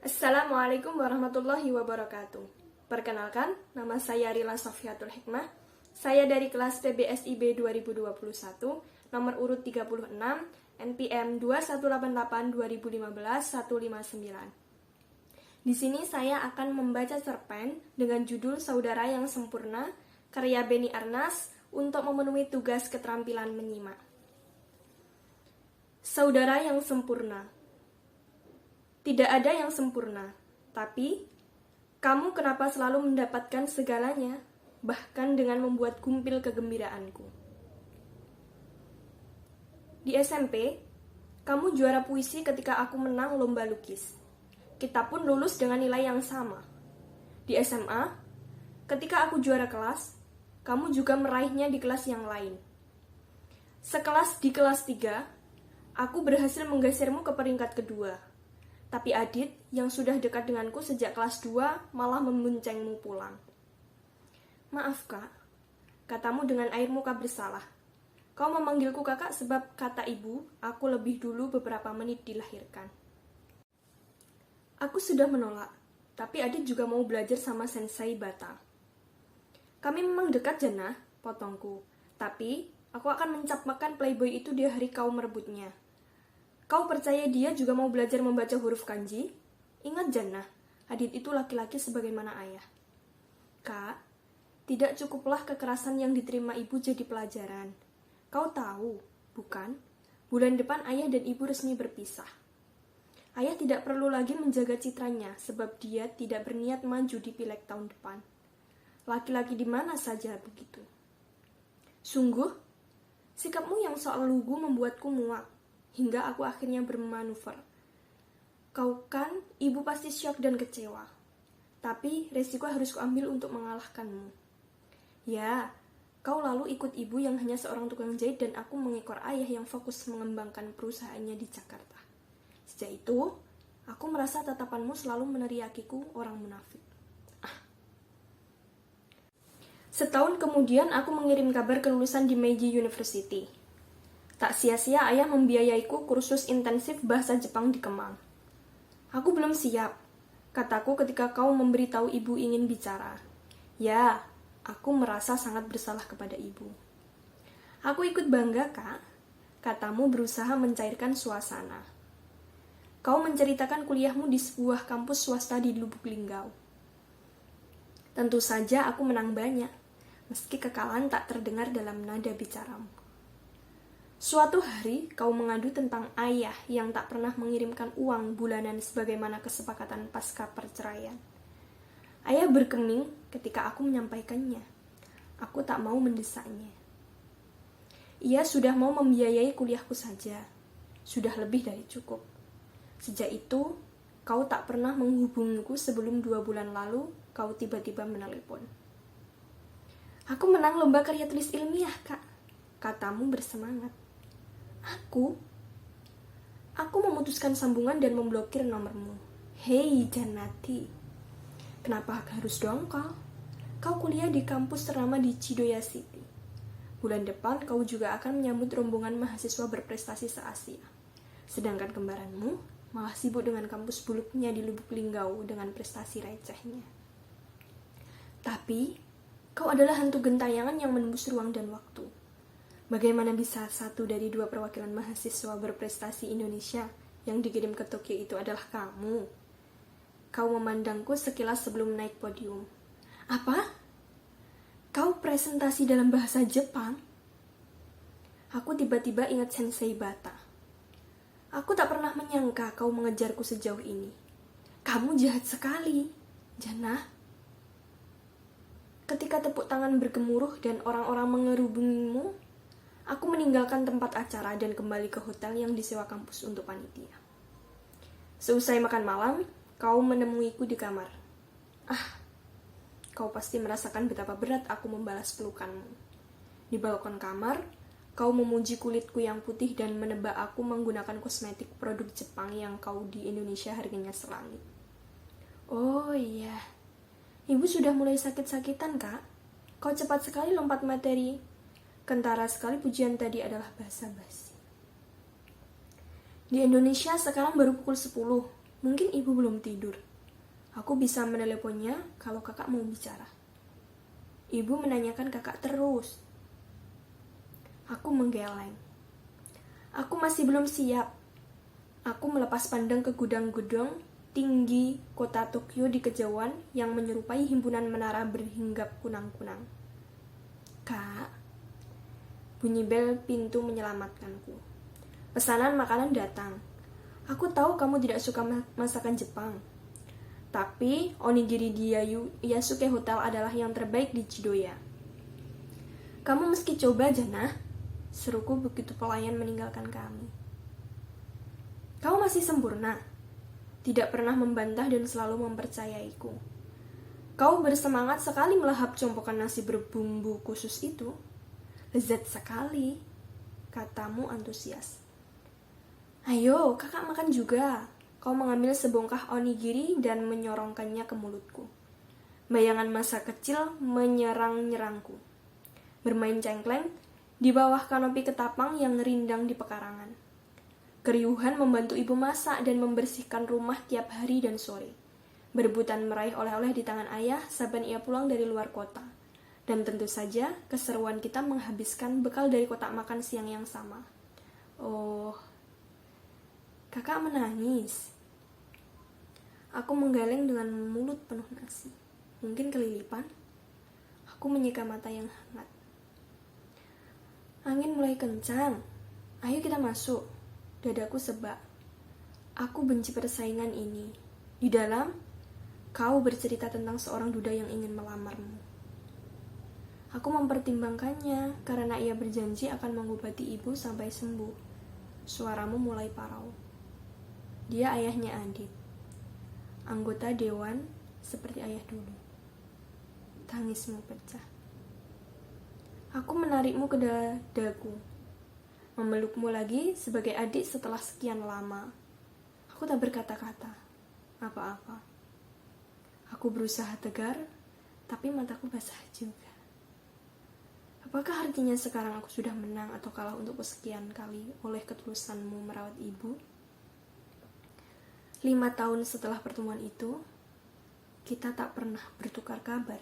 Assalamualaikum warahmatullahi wabarakatuh. Perkenalkan, nama saya Rila Sofiatul Hikmah. Saya dari kelas PBSIB 2021, nomor urut 36, NPM 2188-2015-159. Di sini saya akan membaca cerpen dengan judul Saudara yang Sempurna, karya Beni Arnas untuk memenuhi tugas keterampilan menyimak. Saudara yang sempurna. Tidak ada yang sempurna, tapi kamu kenapa selalu mendapatkan segalanya, bahkan dengan membuat gumpil kegembiraanku. Di SMP, kamu juara puisi ketika aku menang lomba lukis. Kita pun lulus dengan nilai yang sama. Di SMA, ketika aku juara kelas, kamu juga meraihnya di kelas yang lain. Sekelas di kelas 3, aku berhasil menggesermu ke peringkat kedua. Tapi Adit, yang sudah dekat denganku sejak kelas 2, malah memboncengmu pulang. Maaf kak, katamu dengan air muka bersalah. Kau memanggilku kakak sebab kata ibu, aku lebih dulu beberapa menit dilahirkan. Aku sudah menolak, tapi Adit juga mau belajar sama Sensei Bata. Kami memang dekat Jannah, potongku. Tapi, aku akan mencapmakan playboy itu di hari kau merebutnya. Kau percaya dia juga mau belajar membaca huruf kanji? Ingat Jannah, Adit itu laki-laki sebagaimana ayah. Kak, tidak cukuplah kekerasan yang diterima ibu jadi pelajaran. Kau tahu, bukan? Bulan depan ayah dan ibu resmi berpisah. Ayah tidak perlu lagi menjaga citranya sebab dia tidak berniat maju di pileg tahun depan. Laki-laki di mana saja begitu. Sungguh, sikapmu yang soal lugu membuatku muak. Hingga aku akhirnya bermanuver. Kau kan, ibu pasti syok dan kecewa. Tapi resiko harus kuambil untuk mengalahkanmu. Ya, kau lalu ikut ibu yang hanya seorang tukang jahit dan aku mengekor ayah yang fokus mengembangkan perusahaannya di Jakarta. Sejak itu, aku merasa tatapanmu selalu meneriakiku orang munafik. Setahun kemudian aku mengirim kabar kelulusan di Meiji University. Tak sia-sia ayah membiayaiku kursus intensif bahasa Jepang di Kemang. Aku belum siap, kataku ketika kau memberitahu ibu ingin bicara. Ya, aku merasa sangat bersalah kepada ibu. Aku ikut bangga, kak, katamu berusaha mencairkan suasana. Kau menceritakan kuliahmu di sebuah kampus swasta di Lubuk Linggau. Tentu saja aku menang banyak, meski kekalahan tak terdengar dalam nada bicaramu. Suatu hari, kau mengadu tentang ayah yang tak pernah mengirimkan uang bulanan sebagaimana kesepakatan pasca perceraian. Ayah berkeming ketika aku menyampaikannya. Aku tak mau mendesaknya. Ia sudah mau membiayai kuliahku saja. Sudah lebih dari cukup. Sejak itu, kau tak pernah menghubungiku sebelum 2 bulan lalu, kau tiba-tiba menelepon. Aku menang lomba karya tulis ilmiah, kak. Katamu bersemangat. Aku memutuskan sambungan dan memblokir nomormu. Hei Janati, kenapa harus dongkol? Kau kuliah di kampus ternama di Chidoya City. Bulan depan kau juga akan menyambut rombongan mahasiswa berprestasi se-Asia. Sedangkan kembaranmu malah sibuk dengan kampus buluknya di Lubuk Linggau dengan prestasi recehnya. Tapi, kau adalah hantu gentayangan yang menembus ruang dan waktu. Bagaimana bisa 1 dari 2 perwakilan mahasiswa berprestasi Indonesia yang dikirim ke Tokyo itu adalah kamu? Kau memandangku sekilas sebelum naik podium. Apa? Kau presentasi dalam bahasa Jepang? Aku tiba-tiba ingat Sensei Bata. Aku tak pernah menyangka kau mengejarku sejauh ini. Kamu jahat sekali, Jannah. Ketika tepuk tangan bergemuruh dan orang-orang mengerubungimu, aku meninggalkan tempat acara dan kembali ke hotel yang disewa kampus untuk panitia. Seusai makan malam, kau menemuiku di kamar. Kau pasti merasakan betapa berat aku membalas pelukanmu. Di balkon kamar, kau memuji kulitku yang putih dan menebak aku menggunakan kosmetik produk Jepang yang kau di Indonesia harganya selangit. Oh iya, ibu sudah mulai sakit-sakitan, kak. Kau cepat sekali lompat materi. Kentara sekali pujian tadi adalah basa-basi. Di Indonesia sekarang baru pukul 10. Mungkin ibu belum tidur. Aku bisa meneleponnya kalau kakak mau bicara. Ibu menanyakan kakak terus. Aku menggeleng. Aku masih belum siap. Aku melepas pandang ke gudang-gudang tinggi kota Tokyo di kejauhan yang menyerupai himpunan menara berhinggap kunang-kunang. Kak, bunyi bel pintu menyelamatkanku. Pesanan makanan datang. Aku tahu kamu tidak suka masakan Jepang. Tapi onigiri di Yasuke Hotel adalah yang terbaik di Chidoya. Kamu meski coba, Jana, seruku begitu pelayan meninggalkan kami. Kau masih sempurna. Tidak pernah membantah dan selalu mempercayaiku. Kau bersemangat sekali melahap compokan nasi berbumbu khusus itu. Lezat sekali, katamu antusias. Ayo, kakak makan juga. Kau mengambil sebongkah onigiri dan menyorongkannya ke mulutku. Bayangan masa kecil menyerang-nyerangku. Bermain cengkleng di bawah kanopi ketapang yang rindang di pekarangan. Keriuhan membantu ibu masak dan membersihkan rumah tiap hari dan sore. Berebutan meraih oleh-oleh di tangan ayah saban ia pulang dari luar kota. Dan tentu saja keseruan kita menghabiskan bekal dari kotak makan siang yang sama. Oh, kakak menangis. Aku menggeleng dengan mulut penuh nasi. Mungkin kelilipan. Aku menyeka mata yang hangat. Angin mulai kencang. Ayo kita masuk. Dadaku sebak. Aku benci persaingan ini. Di dalam, kau bercerita tentang seorang duda yang ingin melamarmu. Aku mempertimbangkannya karena ia berjanji akan mengobati ibu sampai sembuh. Suaramu mulai parau. Dia ayahnya Adit. Anggota dewan seperti ayah dulu. Tangismu pecah. Aku menarikmu ke dadaku. Memelukmu lagi sebagai adik setelah sekian lama. Aku tak berkata-kata. Apa-apa. Aku berusaha tegar, tapi mataku basah juga. Apakah artinya sekarang aku sudah menang atau kalah untuk kesekian kali oleh ketulusanmu merawat ibu? 5 tahun setelah pertemuan itu, kita tak pernah bertukar kabar.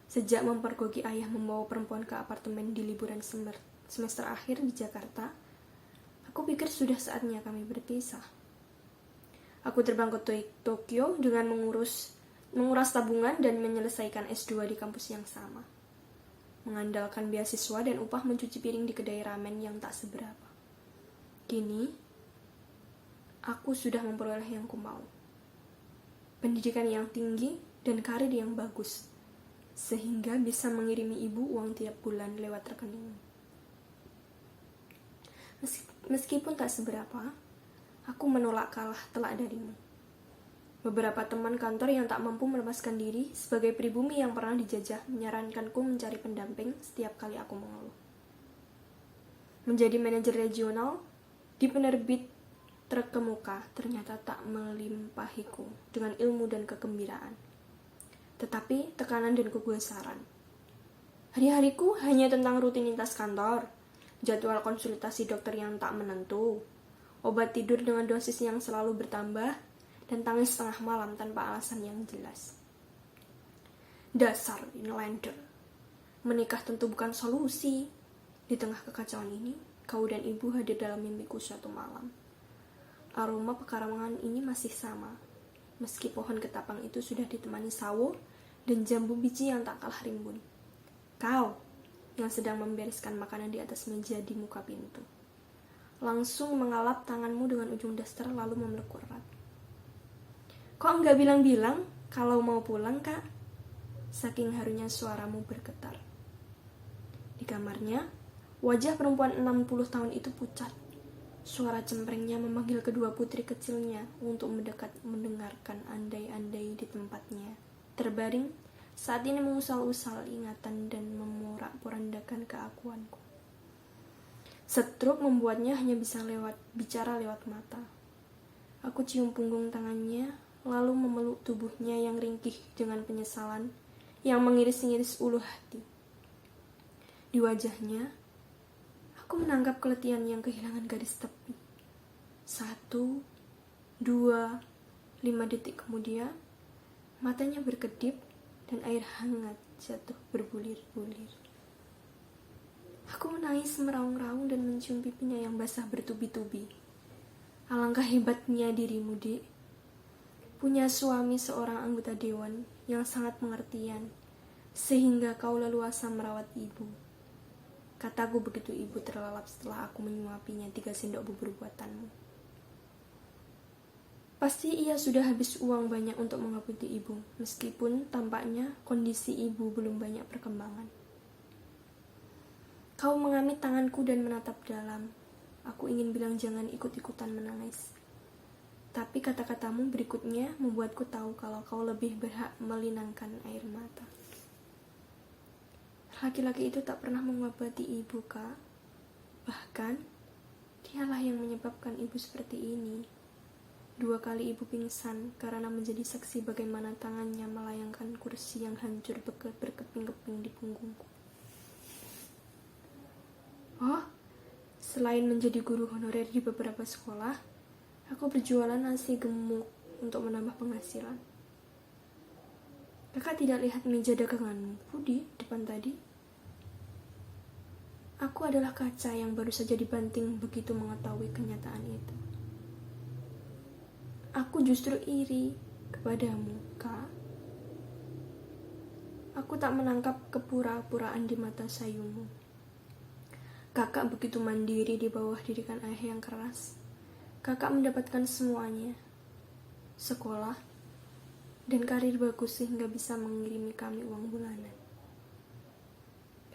Sejak mempergoki ayah membawa perempuan ke apartemen di liburan semester akhir di Jakarta, aku pikir sudah saatnya kami berpisah. Aku terbang ke Tokyo dengan menguras tabungan dan menyelesaikan S2 di kampus yang sama. Mengandalkan beasiswa dan upah mencuci piring di kedai ramen yang tak seberapa. Kini, aku sudah memperoleh yang kumau. Pendidikan yang tinggi dan karir yang bagus, sehingga bisa mengirimi ibu uang tiap bulan lewat rekening. Meskipun tak seberapa, aku menolak kalah telak darimu. Beberapa teman kantor yang tak mampu melepaskan diri sebagai pribumi yang pernah dijajah menyarankanku mencari pendamping setiap kali aku mengeluh. Menjadi manajer regional di penerbit terkemuka ternyata tak melimpahiku dengan ilmu dan kegembiraan, tetapi tekanan dan kegusaran. Hari-hariku hanya tentang rutinitas kantor, jadwal konsultasi dokter yang tak menentu, obat tidur dengan dosis yang selalu bertambah, dan tangis tengah malam tanpa alasan yang jelas. Dasar inlander. Menikah tentu bukan solusi. Di tengah kekacauan ini, kau dan ibu hadir dalam mimpiku suatu malam. Aroma pekarangan ini masih sama, meski pohon ketapang itu sudah ditemani sawo dan jambu biji yang tak kalah rimbun. Kau yang sedang membereskan makanan di atas meja di muka pintu. Langsung mengalap tanganmu dengan ujung daster lalu memeluk erat. Kok enggak bilang-bilang kalau mau pulang, Kak? Saking harunya suaramu bergetar. Di kamarnya, wajah perempuan 60 tahun itu pucat. Suara cemprengnya memanggil kedua putri kecilnya untuk mendekat mendengarkan andai-andai di tempatnya. Terbaring, saat ini mengusal-usal ingatan dan memorak-porandakan keakuanku. Stroke membuatnya hanya bisa bicara lewat mata. Aku cium punggung tangannya, lalu memeluk tubuhnya yang ringkih dengan penyesalan yang mengiris-ngiris ulu hati. Di wajahnya, aku menangkap keletihan yang kehilangan garis tepi. 1, 2, 5 detik kemudian, matanya berkedip dan air hangat jatuh berbulir-bulir. Aku menangis meraung-raung dan mencium pipinya yang basah bertubi-tubi. Alangkah hebatnya dirimu, Dik. Punya suami seorang anggota dewan yang sangat pengertian, sehingga kau leluasa merawat ibu. Kataku begitu ibu terlelap setelah aku menyuapinya 3 sendok bubur buatanmu. Pasti ia sudah habis uang banyak untuk mengabuti ibu, meskipun tampaknya kondisi ibu belum banyak perkembangan. Kau mengamit tanganku dan menatap dalam. Aku ingin bilang jangan ikut-ikutan menangis. Tapi kata-katamu berikutnya membuatku tahu kalau kau lebih berhak melinangkan air mata. Laki-laki itu tak pernah mengobati ibu, Kak. Bahkan, dialah yang menyebabkan ibu seperti ini. 2 kali ibu pingsan karena menjadi saksi bagaimana tangannya melayangkan kursi yang hancur berkeping-keping di punggungku. Oh, selain menjadi guru honorer di beberapa sekolah, aku berjualan nasi gemuk untuk menambah penghasilan. Kakak tidak lihat meja daganganmu di depan tadi? Aku adalah kaca yang baru saja dibanting begitu mengetahui kenyataan itu. Aku justru iri kepadamu, Kak. Aku tak menangkap kepura-puraan di mata sayumu. Kakak begitu mandiri di bawah didikan ayah yang keras. Kakak mendapatkan semuanya. Sekolah dan karir bagus sehingga bisa mengirimi kami uang bulanan.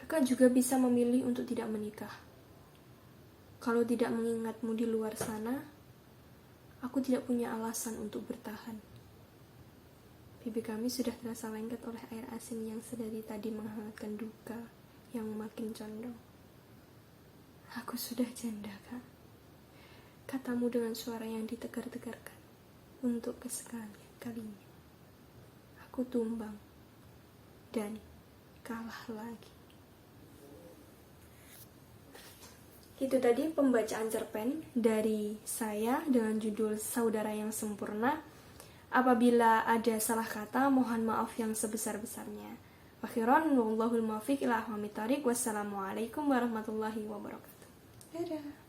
Kakak juga bisa memilih untuk tidak menikah. Kalau tidak mengingatmu di luar sana, aku tidak punya alasan untuk bertahan. Pipi kami sudah terasa lengket oleh air asin yang sedari tadi menghangatkan duka yang makin condong. Aku sudah janda, Kak. Katamu dengan suara yang ditegar-tegarkan. Untuk kesekalian kalinya. Aku tumbang. Dan kalah lagi. Itu tadi pembacaan cerpen dari saya dengan judul Saudara yang Sempurna. Apabila ada salah kata, mohon maaf yang sebesar-besarnya. Akhiran, wallahul muwaffiq ila aqwamit thoriq. Wassalamualaikum warahmatullahi wabarakatuh. Dadah.